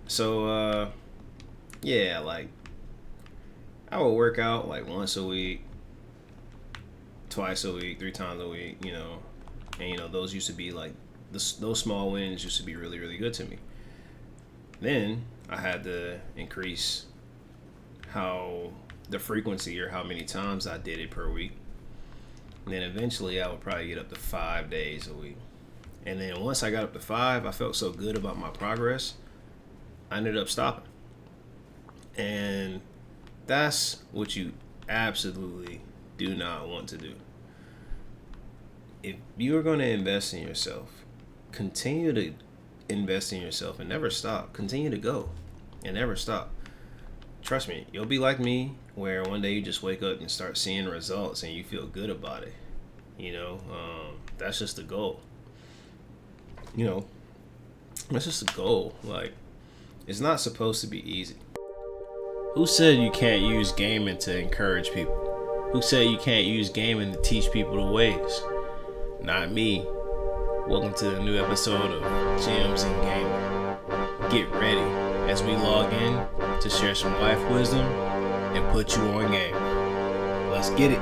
So yeah, like I would work out like once a week, twice a week, 3 times a week, and those used to be like those small wins used to be really really good to me. Then I had to increase how the frequency or how many times I did it per week. And then eventually I would probably get up to 5 days a week. And then once I got up to five, I felt so good about my progress, I ended up stopping. And that's what you absolutely do not want to do. If you are going to invest in yourself, continue to invest in yourself and never stop. Continue to go and never stop. Trust me, you'll be like me, where one day you just wake up and start seeing results and you feel good about it. That's just the goal. You know, that's just the goal. Like, it's not supposed to be easy. Who said you can't use gaming to encourage people? Who said you can't use gaming to teach people the ways? Not me. Welcome to the new episode of Gems and Gaming. Get ready as we log in to share some life wisdom and put you on game. Let's get it.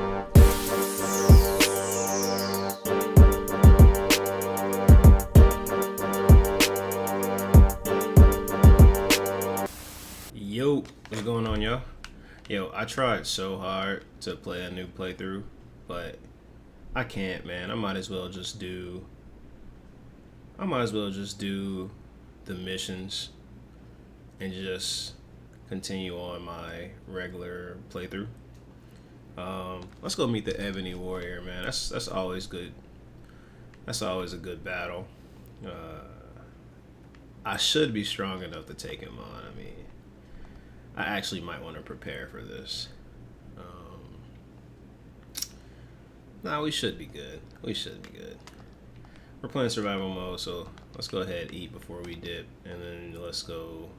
Yo, what's going on, y'all? Yo, I tried so hard to play a new playthrough, but I can't, man. I might as well just do the missions and just continue on my regular playthrough. Let's go meet the Ebony Warrior, man. That's always good. That's always a good battle. I should be strong enough to take him on. I mean, I actually might want to prepare for this. Nah, we should be good. We should be good. We're playing survival mode, so let's go ahead and eat before we dip, and then let's go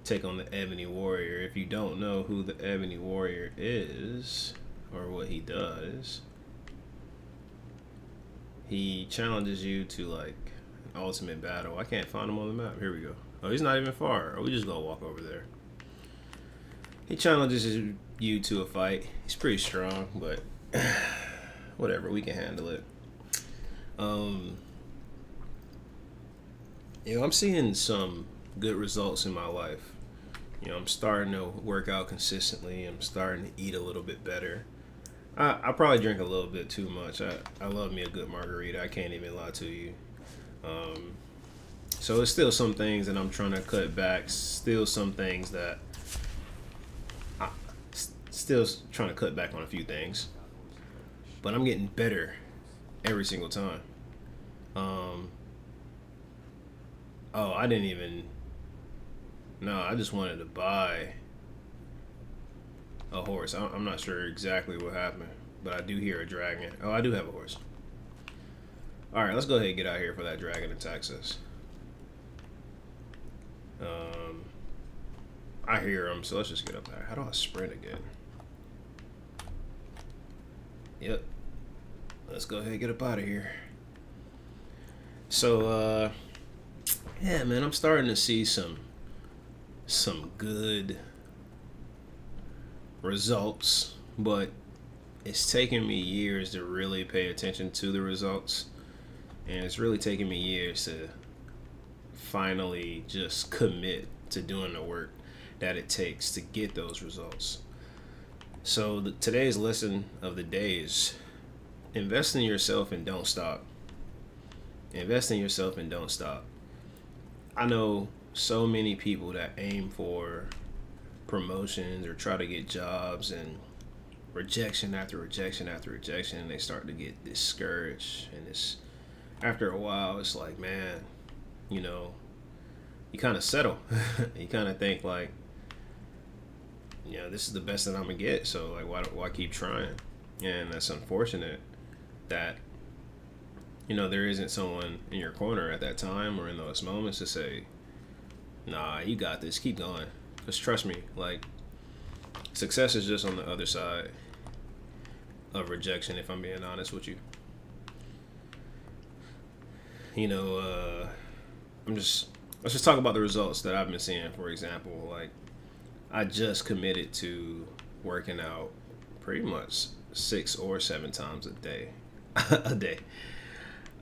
take on the Ebony Warrior. If you don't know who the Ebony Warrior is or what he does, he challenges you to like an ultimate battle. I can't find him on the map. Here we go. Oh, he's not even far. Oh, we just gonna walk over there. He challenges you to a fight. He's pretty strong, but whatever, we can handle it. I'm seeing some good results in my life. I'm starting to work out consistently. I'm starting to eat a little bit better. I probably drink a little bit too much. I love me a good margarita. I can't even lie to you. So it's still some things that I'm trying to cut back. Still some things that still trying to cut back on a few things. But I'm getting better every single time. I didn't even. No, I just wanted to buy a horse. I'm not sure exactly what happened, but I do hear a dragon. Oh, I do have a horse. All right, let's go ahead and get out here for that dragon attacks us. I hear him, so let's just get up there. How do I sprint again? Yep. Let's go ahead and get up out of here. So, yeah, man, I'm starting to see some good results, but it's taken me years to really pay attention to the results, and it's really taken me years to finally just commit to doing the work that it takes to get those results. So today's lesson of the day is invest in yourself and don't stop. Invest in yourself and don't stop. I know so many people that aim for promotions or try to get jobs, and rejection after rejection after rejection, and they start to get discouraged. And it's after a while, it's like, man, you kind of settle. You kind of think like, this is the best that I'm gonna get. So like, why keep trying? And that's unfortunate that there isn't someone in your corner at that time or in those moments to say, nah, you got this, keep going. Just trust me, like, success is just on the other side of rejection, if I'm being honest with you. I'm let's just talk about the results that I've been seeing. For example, like I just committed to working out pretty much 6 or 7 times a day. A day.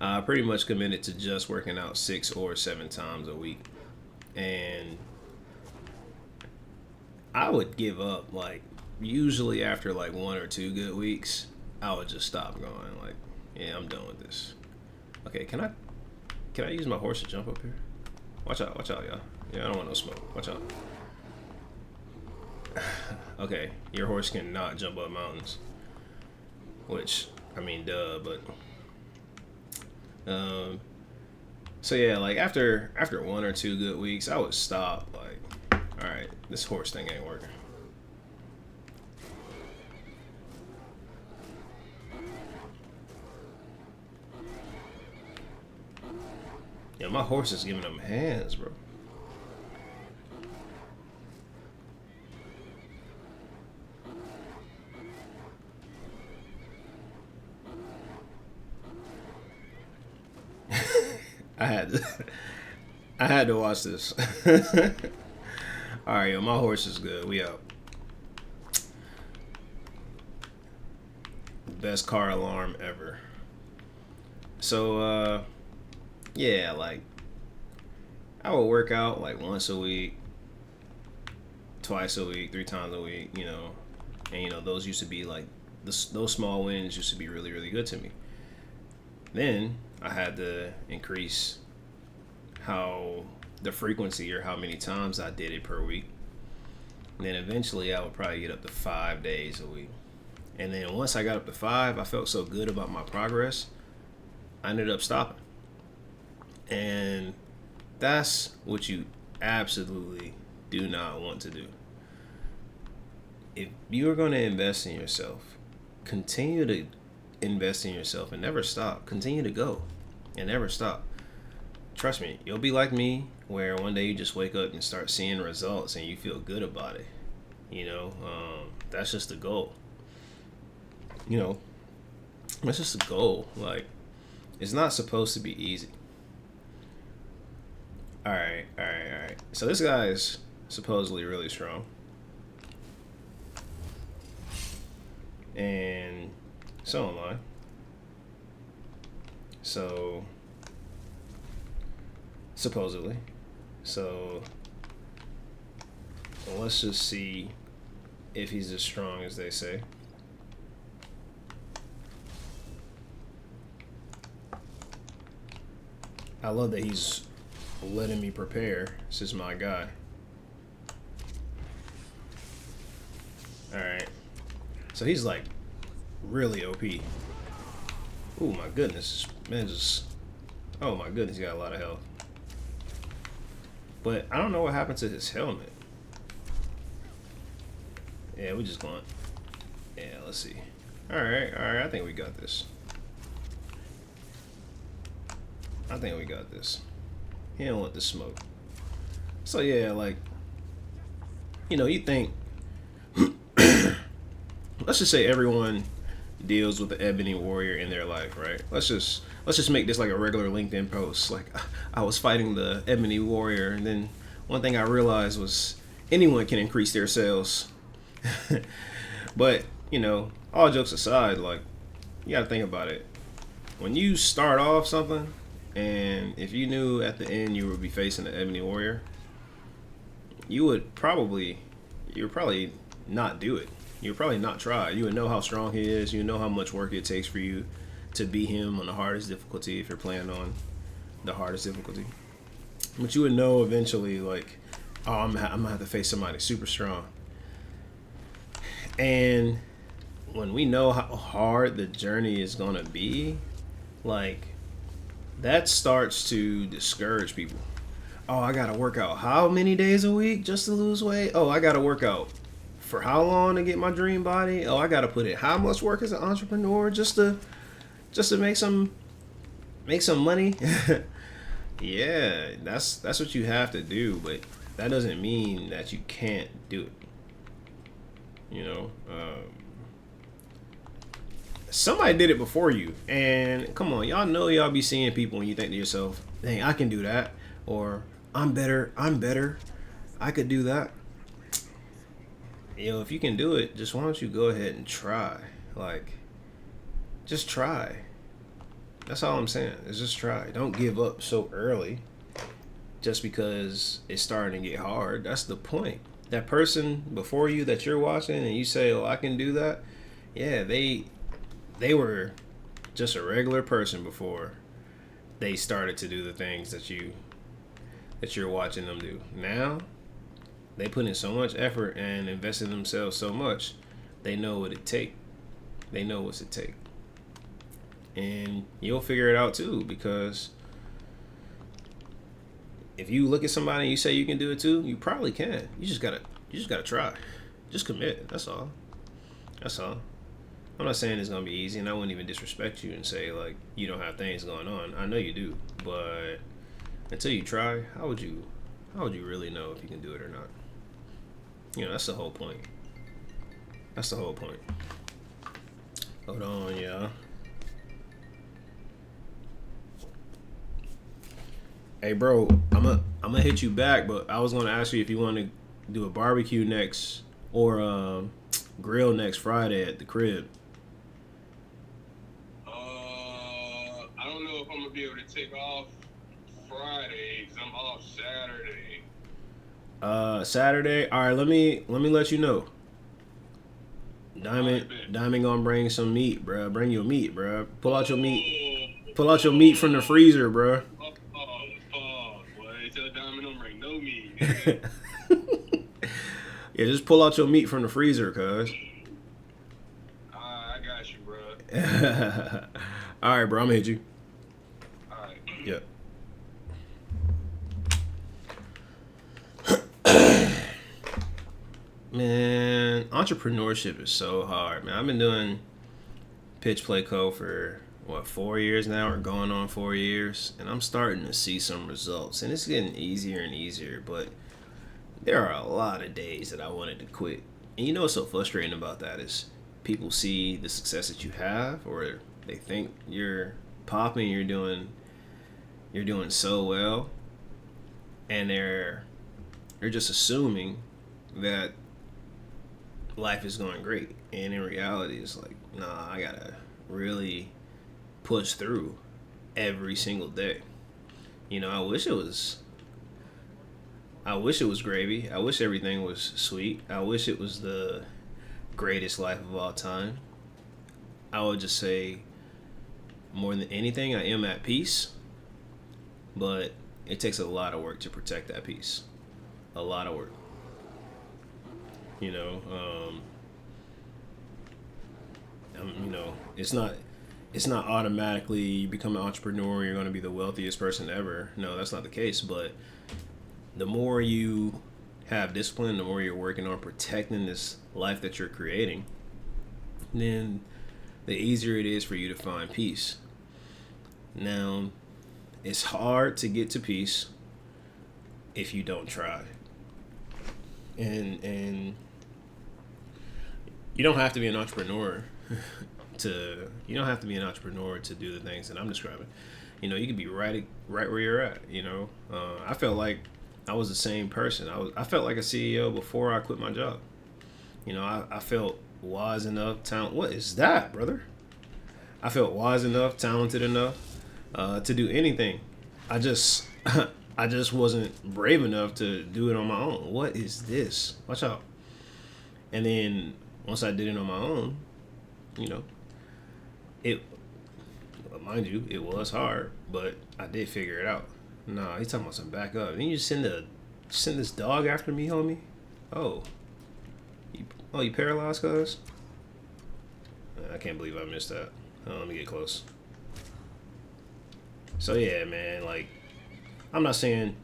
I pretty much committed to just working out 6 or 7 times a week. And I would give up, like, usually after like 1 or 2 good weeks, I would just stop going. Like, yeah, I'm done with this. Okay, can I use my horse to jump up here? Watch out, y'all. Yeah, I don't want no smoke. Watch out. Okay, your horse cannot jump up mountains. Which, I mean, duh, but so yeah, like after 1 or 2 good weeks, I would stop. Like, all right, this horse thing ain't working. Yeah, my horse is giving them hands, bro. I had to, I had to watch this. All right, yo, my horse is good. We out. Best car alarm ever. So, yeah, like I would work out like once a week, twice a week, 3 times a week, and those used to be like those small wins used to be really really good to me. Then I had to increase how the frequency or how many times I did it per week. And then eventually I would probably get up to 5 days a week. And then once I got up to five, I felt so good about my progress, I ended up stopping. And that's what you absolutely do not want to do. If you are going to invest in yourself, continue to invest in yourself and never stop. Continue to go and never stop. Trust me, you'll be like me, where one day you just wake up and start seeing results and you feel good about it. That's just the goal. You know, that's just a goal. Like, it's not supposed to be easy. All right. So this guy is supposedly really strong. And so am I. So, supposedly. So, let's just see if he's as strong as they say. I love that he's letting me prepare. This is my guy. Alright. So he's like really OP. Oh my goodness. Man, oh my goodness, he got a lot of health. But I don't know what happened to his helmet. Yeah, we just going. Yeah, let's see. Alright, I think we got this. He don't want the smoke. So yeah, like, you think, let's just say everyone deals with the Ebony Warrior in their life, right? Let's just make this like a regular LinkedIn post. Like, I was fighting the Ebony Warrior, and then one thing I realized was anyone can increase their sales. But, all jokes aside, like, you gotta think about it. When you start off something, and if you knew at the end you would be facing the Ebony Warrior, you would probably not do it. You would probably not try. You would know how strong he is. You would know how much work it takes for you to beat him on the hardest difficulty if you're playing on the hardest difficulty. But you would know eventually, like, oh, I'm gonna have to face somebody super strong. And when we know how hard the journey is gonna be, like, that starts to discourage people. Oh, I gotta work out how many days a week just to lose weight? Oh, I gotta work out for how long to get my dream body? Oh, I gotta put in how much work as an entrepreneur just to make some money? Yeah, that's what you have to do, but that doesn't mean that you can't do it. Somebody did it before you, and come on, y'all know y'all be seeing people and you think to yourself, dang, I can do that, or I'm better. I'm better. I could do that. If you can do it, just why don't you go ahead and try? Like, just try. That's all I'm saying. Is just try. Don't give up so early just because it's starting to get hard. That's the point. That person before you that you're watching and you say, "Oh, I can do that." Yeah, they were just a regular person before they started to do the things that you're watching them do. Now, they put in so much effort and invest in themselves so much, they know what it take. They know what's it take. And you'll figure it out too, because if you look at somebody and you say you can do it too, you probably can. You just gotta try. Just commit. That's all. That's all. I'm not saying it's gonna be easy, and I wouldn't even disrespect you and say like you don't have things going on. I know you do, but until you try, how would you really know if you can do it or not? That's the whole point. That's the whole point. Hold on, y'all. Hey, bro, I'm gonna hit you back, but I was gonna ask you if you want to do a barbecue next or grill next Friday at the crib. I don't know if I'm gonna be able to take off Friday 'cause I'm off Saturday. Saturday. All right, let me let you know. Diamond gonna bring some meat, bro. Bring your meat, bro. Pull out your meat. Pull out your meat from the freezer, bro. Boy, tell Diamond don't bring no meat. Yeah, just pull out your meat from the freezer, cuz. I got you, bro. All right, bro. I'm gonna hit you. All right. Yep. Man, entrepreneurship is so hard, man. I've been doing pitch play co for what 4 years now, or going on 4 years, and I'm starting to see some results, and it's getting easier and easier. But there are a lot of days that I wanted to quit, and what's so frustrating about that is people see the success that you have, or they think you're popping, you're doing so well, and they're just assuming that life is going great, and in reality it's like, nah, I gotta really push through every single day. I wish it was gravy. I wish everything was sweet. I wish it was the greatest life of all time. I would just say, more than anything, I am at peace, but it takes a lot of work to protect that peace. A lot of work. you know um it's not automatically you become an entrepreneur, you're going to be the wealthiest person ever. No, that's not the case. But the more you have discipline, the more you're working on protecting this life that you're creating, then the easier it is for you to find peace. Now, it's hard to get to peace if you don't try. And you don't have to be an entrepreneur to do the things that I'm describing. You can be right where you're at. I felt like I was the same person. I felt like a CEO before I quit my job. I felt wise enough, what is that, brother? I felt wise enough, talented enough to do anything. I just I just wasn't brave enough to do it on my own. What is this? Watch out. And then once I did it on my own, it, mind you, it was hard, but I did figure it out. Nah, he's talking about some backup. Then you just send this dog after me, homie. Oh, you paralyzed, cuz? I can't believe I missed that. Let me get close. So yeah, man, like, I'm not saying,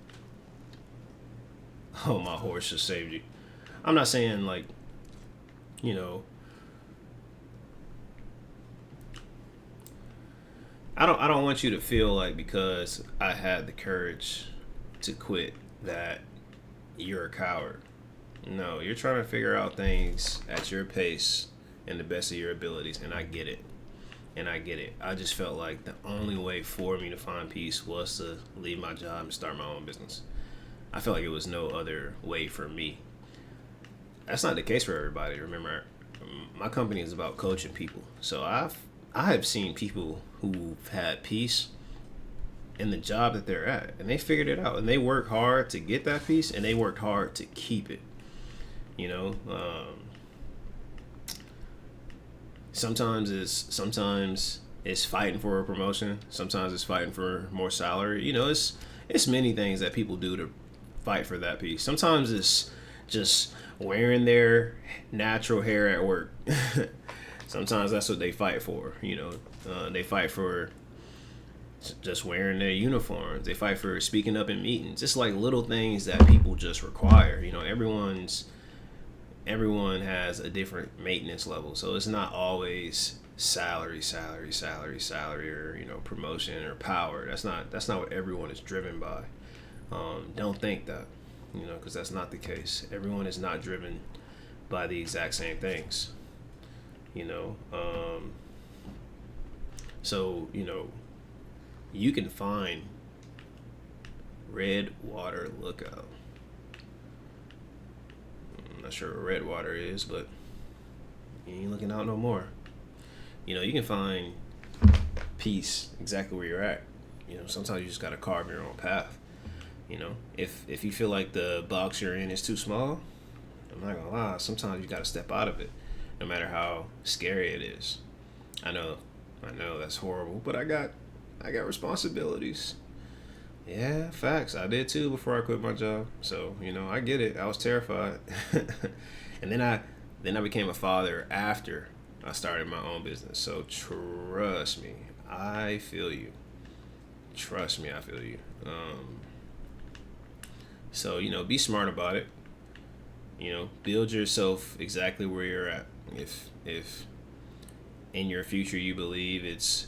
oh, my horse just saved you. I'm not saying like, I don't want you to feel like because I had the courage to quit that you're a coward. No, you're trying to figure out things at your pace and the best of your abilities, and I get it. I just felt like the only way for me to find peace was to leave my job and start my own business. I felt like it was no other way for me. That's not the case for everybody. Remember, my company is about coaching people. So I have seen people who've had peace in the job that they're at, and they figured it out, and they worked hard to get that peace, and they worked hard to keep it. You know, sometimes it's fighting for a promotion. Sometimes it's fighting for more salary. You know, it's many things that people do to fight for that peace. Sometimes it's just wearing their natural hair at work. Sometimes that's what they fight for. You know, they fight for just wearing their uniforms. They fight for speaking up in meetings. It's like little things that people just require. You know, everyone has a different maintenance level, so it's not always salary, or promotion or power. That's not what everyone is driven by. Don't think that, because that's not the case. Everyone is not driven by the exact same things. So you can find Redwater Lookout. I'm not sure what Redwater is, but you ain't looking out no more. You can find peace exactly where you're at. Sometimes you just gotta carve your own path. If you feel like the box you're in is too small, I'm not gonna lie, sometimes you gotta step out of it, no matter how scary it is. I know that's horrible, but I got responsibilities. Yeah, facts. I did too before I quit my job. So, I get it. I was terrified. And then I became a father after I started my own business. So trust me, I feel you. Trust me, I feel you. So, be smart about it. Build yourself exactly where you're at. If in your future you believe it's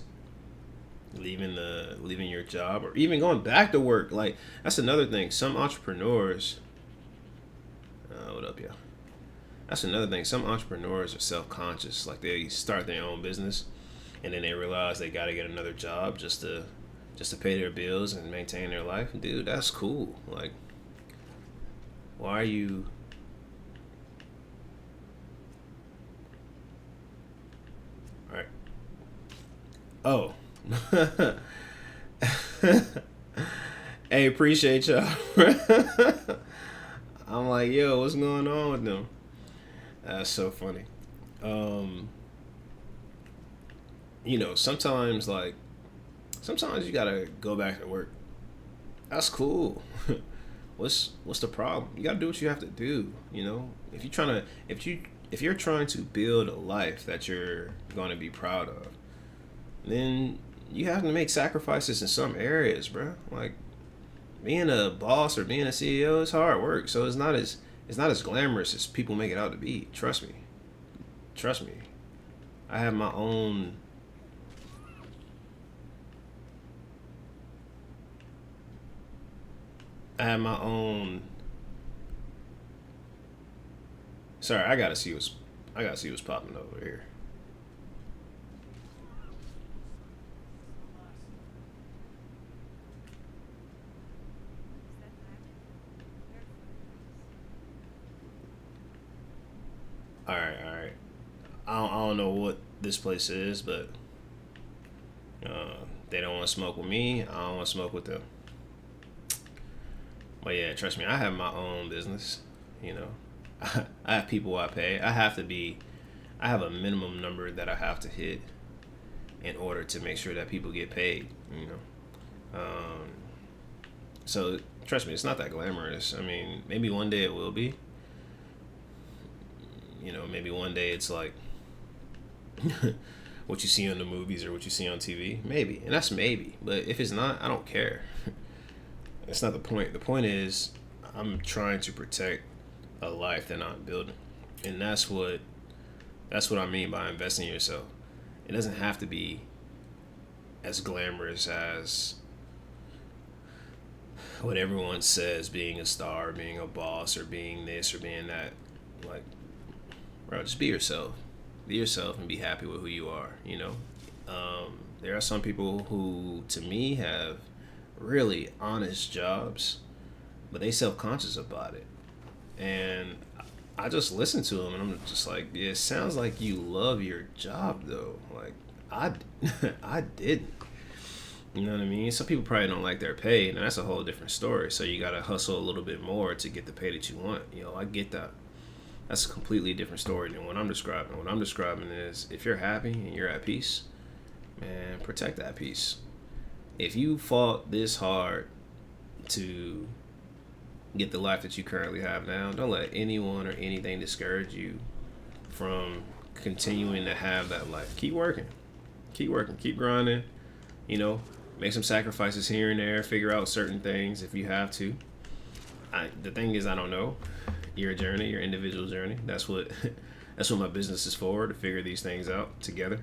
leaving your job or even going back to work, like that's another thing. Some entrepreneurs, what up, y'all? That's another thing. Some entrepreneurs are self-conscious. Like they start their own business, and then they realize they got to get another job just to pay their bills and maintain their life. Dude, that's cool. Like, why are you? All right. Oh. Hey, appreciate y'all. I'm like, yo, what's going on with them? That's so funny. Sometimes you gotta go back to work. That's cool. What's the problem? You gotta do what you have to do. If you're trying to build a life that you're gonna be proud of, then you have to make sacrifices in some areas, bro. Like being a boss or being a CEO is hard work. So it's not as glamorous as people make it out to be. Trust me. I have my own. Sorry, I gotta see what's popping over here. All right. I don't know what this place is, but they don't want to smoke with me. I don't want to smoke with them. But yeah, trust me, I have my own business. I have people I pay. I have a minimum number that I have to hit in order to make sure that people get paid. So trust me, it's not that glamorous. I mean, maybe one day it will be. Maybe one day it's like what you see on the movies or what you see on TV. Maybe. And that's maybe. But if it's not, I don't care. That's not the point. The point is I'm trying to protect a life that I'm building. And that's what I mean by investing in yourself. It doesn't have to be as glamorous as what everyone says, being a star, being a boss, or being this or being that. Like, bro, just be yourself. Be yourself and be happy with who you are. There are some people who, to me, have really honest jobs but they self-conscious about it. And I just listen to them, and I'm just like, yeah, it sounds like you love your job though. Like I, I didn't. You know what I mean? Some people probably don't like their pay, and that's a whole different story. So you gotta hustle a little bit more to get the pay that you want. I get that. That's a completely different story than what I'm describing. What I'm describing is if you're happy and you're at peace, man, protect that peace. If you fought this hard to get the life that you currently have now, don't let anyone or anything discourage you from continuing to have that life. Keep working. Keep working. Keep grinding. Make some sacrifices here and there. Figure out certain things if you have to. The thing is, I don't know. Your journey, your individual journey. That's what my business is for, to figure these things out together.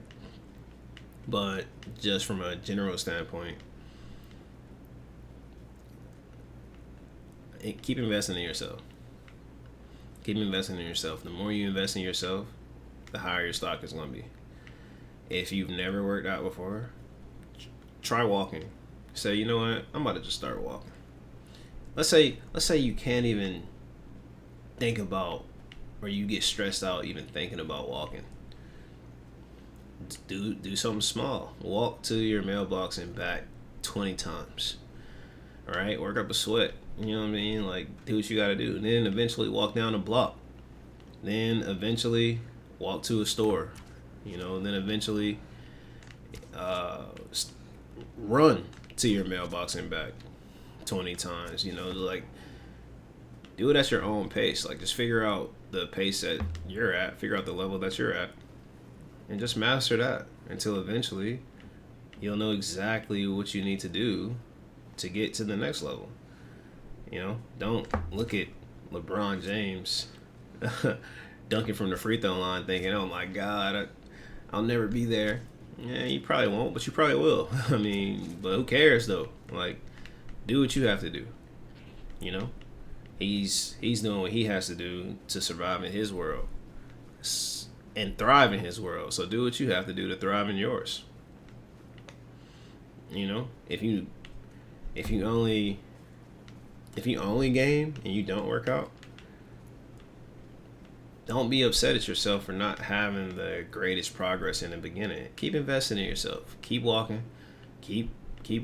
But just from a general standpoint, keep investing in yourself. Keep investing in yourself. The more you invest in yourself, the higher your stock is going to be. If you've never worked out before, try walking. Say, you know what? I'm about to just start walking. Let's say you can't even think about, or you get stressed out even thinking about walking. Do something small. Walk to your mailbox and back 20 times. All right, work up a sweat. You know what I mean? Like, do what you got to do. And then eventually walk down a block. Then eventually walk to a store. And then eventually run to your mailbox and back 20 times. Like, do it at your own pace. Like, just figure out the pace that you're at. Figure out the level that you're at. And just master that until eventually you'll know exactly what you need to do to get to the next level. Don't look at LeBron James dunking from the free throw line thinking, oh my God, I'll never be there. Yeah, you probably won't, but you probably will. I mean, but who cares though? Like, do what you have to do. He's doing what he has to do to survive in his world and thrive in his world. So do what you have to do to thrive in yours. If you only game and you don't work out, don't be upset at yourself for not having the greatest progress in the beginning. Keep investing in yourself. Keep walking. Keep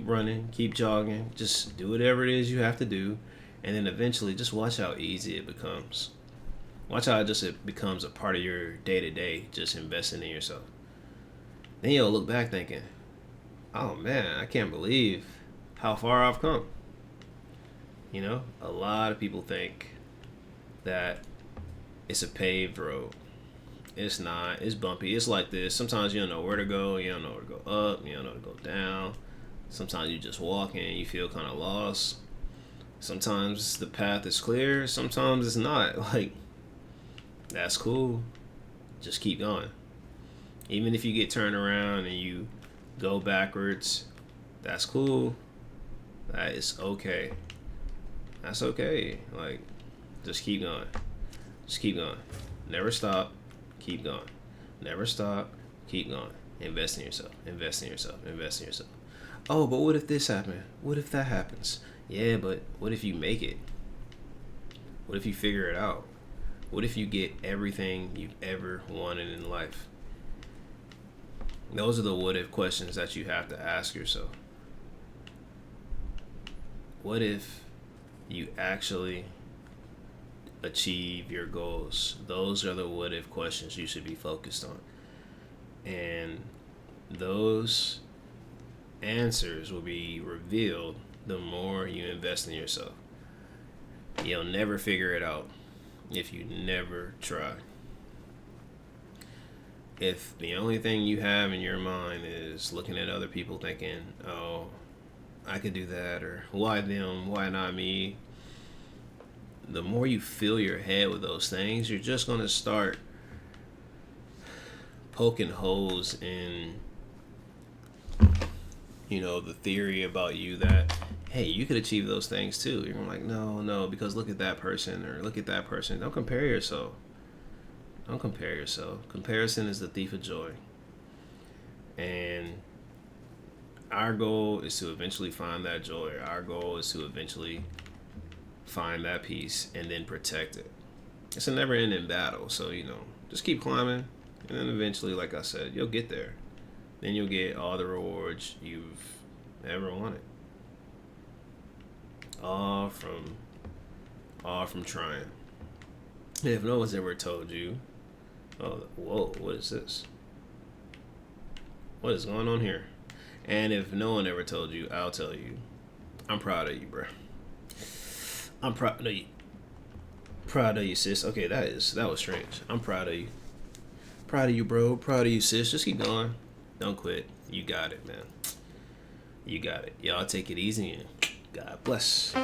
running. Keep jogging. Just do whatever it is you have to do, and then eventually just watch how easy it becomes. Watch how it becomes a part of your day-to-day, just investing in yourself. Then you'll look back thinking, oh man, I can't believe how far I've come. A lot of people think that it's a paved road. It's not. It's bumpy. It's like this. Sometimes you don't know where to go. You don't know where to go up. You don't know where to go down. Sometimes you just walking and you feel kind of lost. Sometimes the path is clear. Sometimes it's not. Like, that's cool. Just keep going. Even if you get turned around and you go backwards, that's cool. That is okay. That's okay. Like, just keep going. Just keep going. Never stop. Keep going. Never stop. Keep going. Invest in yourself. Invest in yourself. Invest in yourself. Oh, but what if this happened? What if that happens? Yeah, but what if you make it? What if you figure it out? What if you get everything you've ever wanted in life? Those are the what if questions that you have to ask yourself. What if you actually achieve your goals? Those are the what if questions you should be focused on. And those answers will be revealed the more you invest in yourself. You'll never figure it out if you never try. If the only thing you have in your mind is looking at other people thinking, oh, I could do that, or why them, why not me? The more you fill your head with those things, you're just going to start poking holes in, the theory about you that, hey, you could achieve those things too. You're going like, no, because look at that person or look at that person. Don't compare yourself. Don't compare yourself. Comparison is the thief of joy. And our goal is to eventually find that joy. Our goal is to eventually find that peace, and then protect it. It's a never-ending battle. So just keep climbing, and then eventually, like I said, you'll get there. Then you'll get all the rewards you've ever wanted. All from trying. And if no one's ever told you, oh, whoa, what is this? What is going on here? And if no one ever told you, I'll tell you. I'm proud of you, bro. I'm proud of you. Proud of you, sis. Okay, that was strange. I'm proud of you. Proud of you, bro. Proud of you, sis. Just keep going. Don't quit. You got it, man. You got it. Y'all take it easy and God bless.